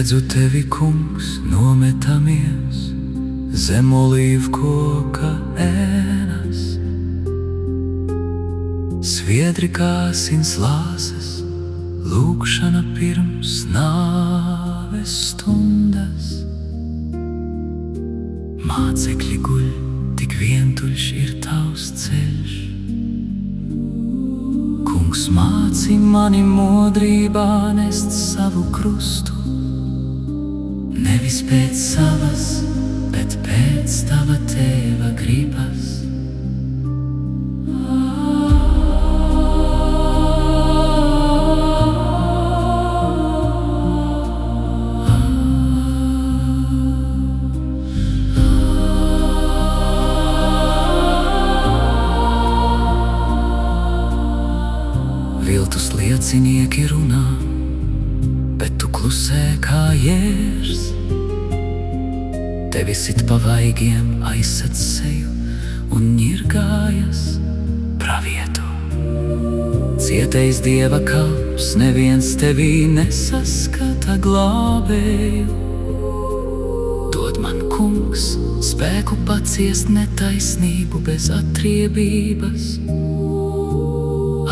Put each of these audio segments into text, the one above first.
redzu tevi, kungs, nometamies zem olīvkoka ēnas. Sviedri kā asins lāses, lūgšana pirms nāves stundas. Mācekļi guļ, tik vientuļš ir tavs ceļš. Kungs, māci mani modrībā nest savu krustu, nevis pēc savas, bet pēc tava tēva gribas. Viltus liecinieki runā, bet tu klusē kā jērs. Tevi sit pa vaigiem, aizsec seju un ņirgājas pravietu. Cietējs Dieva kalps, neviens tevī nesaskata glābēju. Dod man, kungs, spēku paciest netaisnību bez atriebības.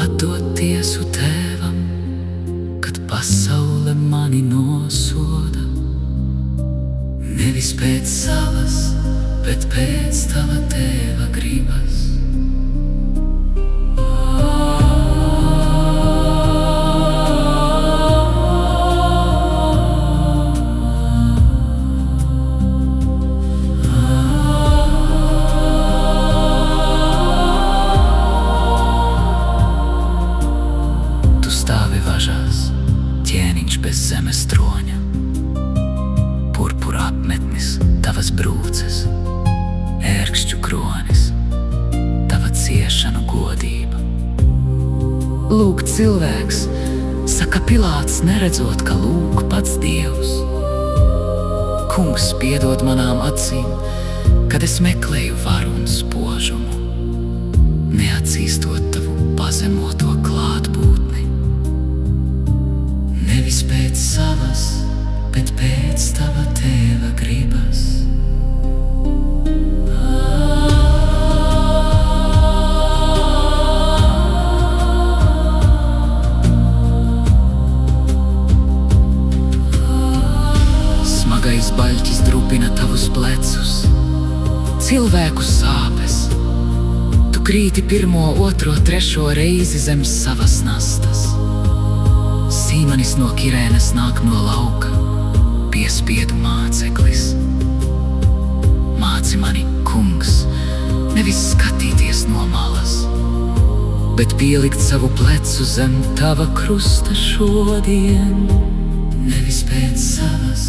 Atdot tiesu tēvam, kad pasaule mani nosoda. Nevis pēc savas, bet pēc tava tēva gribas. Ķēniņš bez zemes troņa, purpura apmetnis, tavas brūces, ērkšķu kronis, tava ciešanu godība. Lūk, cilvēks, saka Pilāts, neredzot, ka lūk pats Dievs. Kungs, piedod manām acīm, kad es meklēju varu un spožumu, neatzīstot tavu pazemoto klātbūtni. Nevis pēc savas, bet pēc tava tēva gribas. Smagais baļķis drupina tavus plecus, cilvēku sāpes. Tu krīti pirmo, otro, trešo reizi zem savas nastas. Sīmanis no Kirēnas nāk no lauka, piespiedu māceklis. Māci mani, kungs, nevis skatīties no malas, bet pielikt savu plecu zem tava krusta šodien. Nevis pēc savas,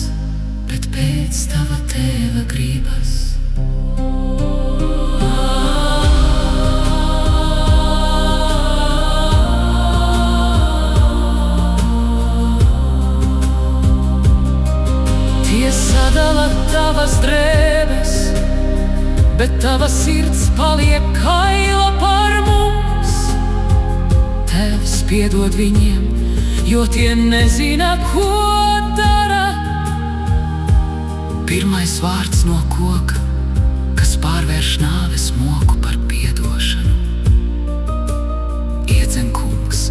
bet pēc tava tēva gribas. Sadala tavas drēbes, bet tava sirds paliek kaila par mums. Tēvs, piedod viņiem, jo tie nezina, ko dara. Pirmais vārds no koka, kas pārvērš nāves moku par piedošanu. Iedzen, kungs,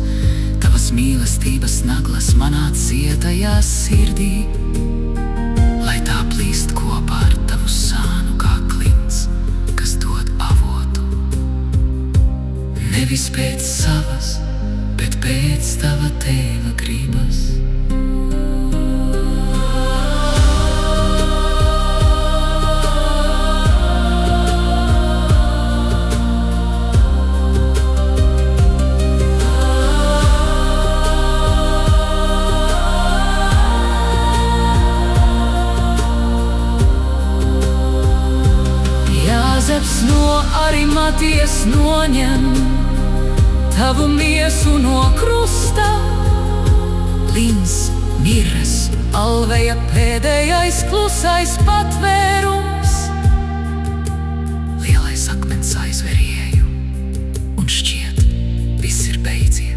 tavas mīlestības naglas manā cietajā sirdī, lai tā plīst kopā ar tavu sānu kā klints, kas dod avotu. Nevis pēc savas, bet pēc tava tēva gribas. Jāzeps no Arimatijas noņem tavu miesu no krusta. Lins, mirres, alveja pēdējais klusais patvērums. Lielais akmens aizver ieju, un šķiet, viss ir beidzies.